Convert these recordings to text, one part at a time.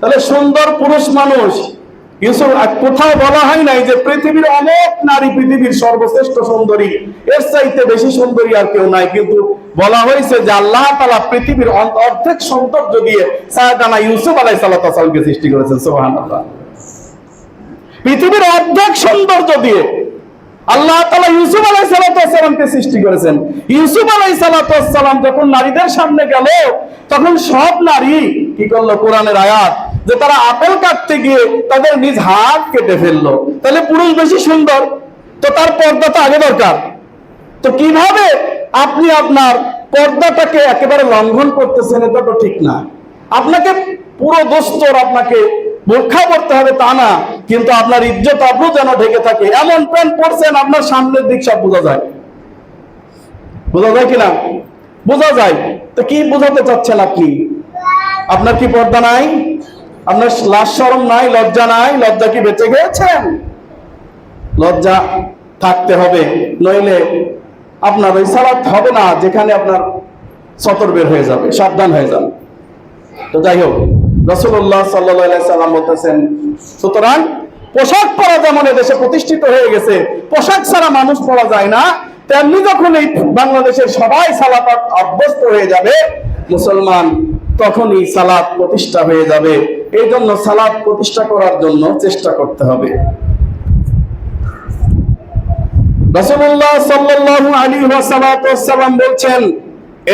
তাহলে সুন্দর পুরুষ মানুষ ইউসুফ, কোথাও বলা হয় নাই যে পৃথিবীর অনেক নারী পৃথিবীর সর্বশ্রেষ্ঠ সুন্দরী, এর চাইতে বেশি সুন্দরী আর কেউ নাই, কিন্তু বলা হয়েছে যে আল্লাহ তাআলা পৃথিবীর অর্ধেক সৌন্দর্য দিয়ে সাইয়েদানা ইউসুফ আলাইহিস সালামকে সৃষ্টি করেছেন। সুবহানাল্লাহ। পৃথিবীর অর্ধেক সৌন্দর্য দিয়ে আল্লাহ তাআলা ইউসুফ আলাইহিস সালামকে সৃষ্টি করেছেন। ইউসুফ আলাইহিস সালাম যখন নারীদের সামনে গেল, তখন সব নারী কি করলো? কোরআনের আয়াত যে তারা আপেল কাটতে গিয়ে তাদের নিজ হাত কেটে ফেললো। তাহলে পুরুষ বেশি সুন্দর, তো তার পর্দা তো আগে দরকার। তো কিভাবে আপনি আপনার পর্দাটাকে একেবারে লঙ্ঘন করতেছেন? এটা তো ঠিক না। আপনাকে পুরো দোস্তর আপনাকে বোরখা পড়তে হবে তা না, কিন্তু আপনার ইজ্জত আবরু যেন ঢেকে থাকে এমন প্যান্ট পরছেন আপনার সামনের দিক সব বোঝা যায়। বোঝা যায় কিনা? বোঝা যায়। তো কি বোঝাতে চাচ্ছেন আপনি? আপনার কি পর্দা নাই? আপনার লাজ শরম নাই? লজ্জা নাই? লজ্জা কি বেঁচে গিয়েছেন? লজ্জা থাকতে হবে, নইলে আপনার ওই সালাত হবে না যেখানে আপনার সতর বের হয়ে যাবে। সাবধান হয়ে যান। তো যাই হোক, রাসূলুল্লাহ সাল্লাল্লাহু আলাইহি সাল্লাম বলতেছেন, সুতরাং পোশাক পরা যেমন এদেশে প্রতিষ্ঠিত হয়ে গেছে, পোশাক ছাড়া মানুষ পরা যায় না, তেমনি যখন এই বাংলাদেশের সবাই সালাত অভ্যস্ত হয়ে যাবে মুসলমান, তখনই সালাত প্রতিষ্ঠা হয়ে যাবে। এই জন্য সালাত প্রতিষ্ঠা করার জন্য চেষ্টা করতে হবে। রাসূলুল্লাহ সাল্লাল্লাহু আলাইহি ওয়াসাল্লাম বলছেন,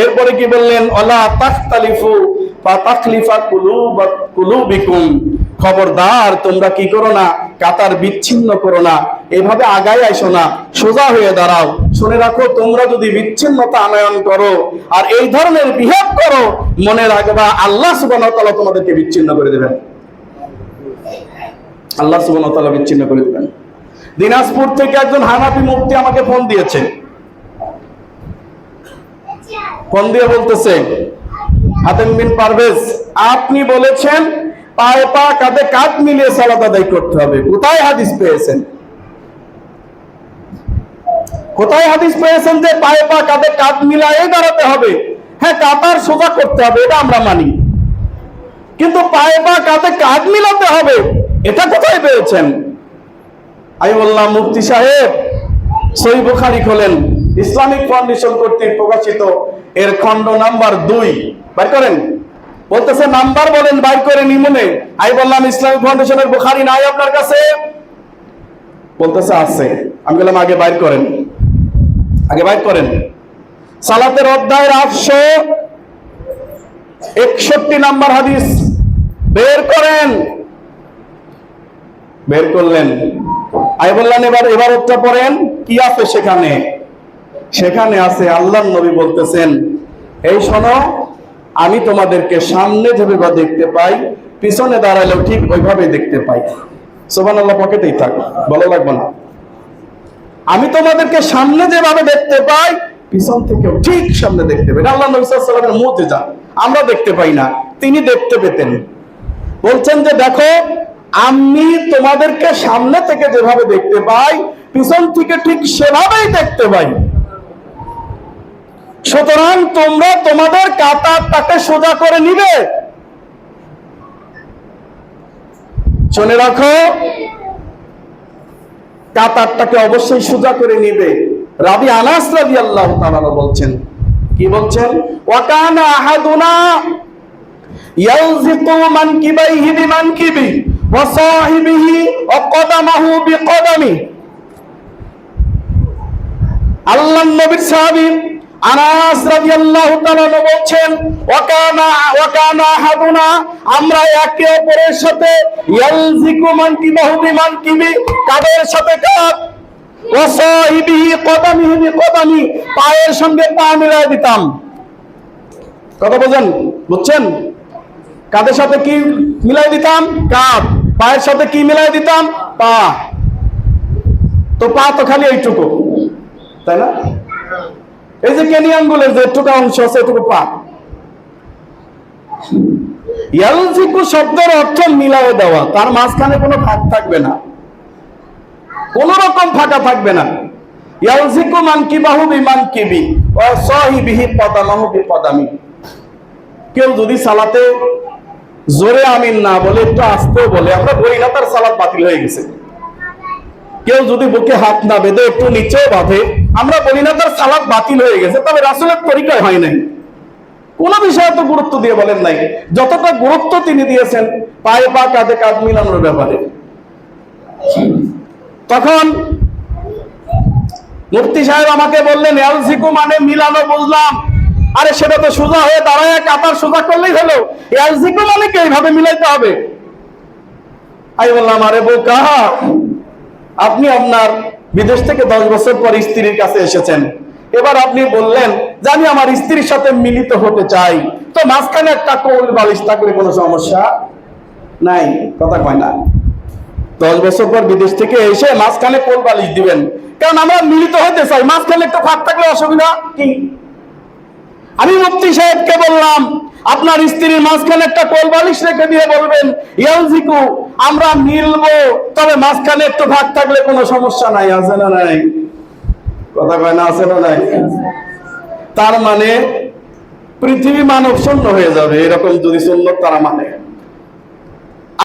এরপরে কি বললেন? ওয়ালা তাখতালিফু ফাতাখলিফা কুলুবিকুম, খবরদার তোমরা কি করো না? কাতার বিচ্ছিন্ন করো না, এভাবে আগায় আইসো না, সোজা হয়ে দাঁড়াও। শুনে রাখো, তোমরা যদি বিচ্ছিন্নতা আনয়ন করো আর এই ধরনের বিহেভ করো, মনে রাখবা আল্লাহ সুবহানাহু ওয়া তাআলা তোমাদেরকে বিচ্ছিন্ন করে দেবেন। আল্লাহ সুবহানাহু ওয়া তাআলা বিচ্ছিন্ন করে দেবেন। দিনাজপুর থেকে একজন হানাফি মুফতি আমাকে ফোন দিয়েছে। ফোন দিয়ে বলতেছে, হাতেম বিন পারভেজ, আপনি বলেছেন পায়ে পা কাঁধে কাঁধ মিলিয়ে সালাত আদায় করতে হবে। কোথায় হাদিস পেয়েছেন? কোথায় হাদিস পেয়েছেন যে পায়ে পা কাঁধে কাঁধ মিলিয়ে দাঁড়াতে হবে? হ্যাঁ, কাতার সোজা করতে হবে, এটা আমরা মানি, কিন্তু পায়ে পা কাঁধে কাঁধ মিলাতে হবে, এটা কোথায় পেয়েছেন? আমি বললাম, মুফতি সাহেব, সহিহ বুখারী খোলেন, ইসলামিক ফাউন্ডেশন কর্তৃক প্রকাশিত এর খণ্ড নাম্বার 2 বের করেন। বলতেছে নাম্বার বলেন, বাইর করে নিমনে। আমি বললাম, ইসলামিক ফাউন্ডেশনের বুখারী নাই আপনার কাছে? বলতেছে আছে। আমি বললাম, আগে বাইর করেন, আগে বাইর করেন। সালাতের অধ্যায়ের 861 নাম্বার হাদিস বের করেন। বের করলেন। আমি বললাম, এবার ওটা পড়েন, কি আছে সেখানে? সেখানে আছে আল্লাহর নবী বলতেছেন, এই শোনো, আমি তোমাদেরকে সামনে যেভাবে দেখতে পাই, পিছনে দাঁড়ালেও ঠিক ওইভাবে দেখতে পাই। সুবহানাল্লাহ, পকেটেই থাক, বলা লাগবে না। আমি তোমাদেরকে সামনে যেভাবে দেখতে পাই, পিছন থেকেও ঠিক সামনে দেখতে পাই। আল্লাহ নবী সাল্লাল্লাহু আলাইহি ওয়াসাল্লামের মুজিজা, আমরা দেখতে পাই না, তিনি দেখতে পেতেন। বলছেন যে দেখো, আমি তোমাদেরকে সামনে থেকে যেভাবে দেখতে পাই, পিছন থেকে ঠিক সেভাবেই দেখতে পাই। সুতরাং তোমরা তোমাদের কাতারটাকে সোজা করে নিবে। শুনে রাখো, কাতারটাকে অবশ্যই সোজা করে নিবে। রাবি আনাস রাদিয়াল্লাহু তাআলা বলছেন, কি বলছেন? ওয়া কানা আহাদুনা ইয়ালজিকু মানকিবাইহি বিমানকিবি ওয়া সাহিবিহি ওয়া কদামাহু বিকদামি। আল্লাহর নবীর সাহাবী আনাস রাদিয়াল্লাহু তাআলা বলছেন, ওয়া কানা আহাদুনা, আমরা একে অপরের সাথে ইয়ালজিকু মানকিবাহু বিমানকিবি, কাঁধের সাথে কাঁধ, ওয়া সাহিবিহি কদামিহি বিকদামি, পায়ের সঙ্গে পা মিলাই দিতাম। কথা বুঝছেন? কাঁধের সাথে কি মিলাই দিতাম? কাঁধ। পায়ের সাথে কি মিলাই দিতাম? পা। তো পা তো খালি এইটুকু, তাই না? এই যে কেনি আঙ্গুলের যে টুকা অংশ আছে, এটুকু পা। ইয়ালজিকু শব্দের অর্থ মিলায়ে দেওয়া, তার মাঝখানে কোনো ফাঁক থাকবে না, কোন রকম ফাঁকা থাকবে না। ইয়ালজিকু মানকিবাহু বিমানকিবি ওয়া সাহিবিহি কদামাহু বিকদামি। কেউ যদি সালাতে জোরে আমিন না বলে একটু আস্তেও বলে, আমরা বলি না তার সালাত বাতিল হয়ে গেছে। কেউ যদি বুকে হাত না বেঁধে একটু নিচেও বাঁধে, আমরা বলি না তার সালাত বাতিল হয়ে গেছে। তবে রাসূলের তরিকায় হয় নাই। কোন বিষয়ে তো গুরুত্ব দিয়ে বলেন নাই যতটা গুরুত্ব তিনি দিয়েছেন পায়ে পা কাঁধে কাঁধ মিলানোর ব্যাপারে। তখন মুফতি সাহেব আমাকে বললেন, এলজিকু মানে মিলানো বুঝলাম, আরে সেটা তো সোজা হয়ে দাঁড়ায় কাতার সোজা করলেই হলো, এলজিকু মানে কি এইভাবে মিলাইতে হবে? আমি বললাম, আরে বোকা, আপনি আপনার বিদেশ থেকে 10 বছর পর স্ত্রীর কাছে এসেছেন, এবার আপনি বললেন যে আমি আমার স্ত্রীর সাথে মিলিত হতে চাই, তো মাঝখানে একটা কোল বালিশ থাকলে কোনো সমস্যা নাই? কথা কয় না। 10 বছর পর বিদেশ থেকে এসে মাঝখানে কোল বালিশ দিবেন, কারণ আমরা মিলিত হতে চাই, মাঝখানে একটা ফাঁক থাকলে অসুবিধা কি? আমি মুফতি সাহেবকে বললাম, আপনার স্ত্রীর মাঝখানে একটা কোল বালিশ রেখে দিয়ে বলবেন, ইয়ালজিকু আমরা মিলবো, তবে মাঝখানে একটু ভাগ থাকলে কোনো সমস্যা নাই। আছে না নাই? কথা কয় না, আছে না নাই? তার মানে পৃথিবী মানব শূন্য হয়ে যাবে, এরকম যদি সুন্নত তারা মানে।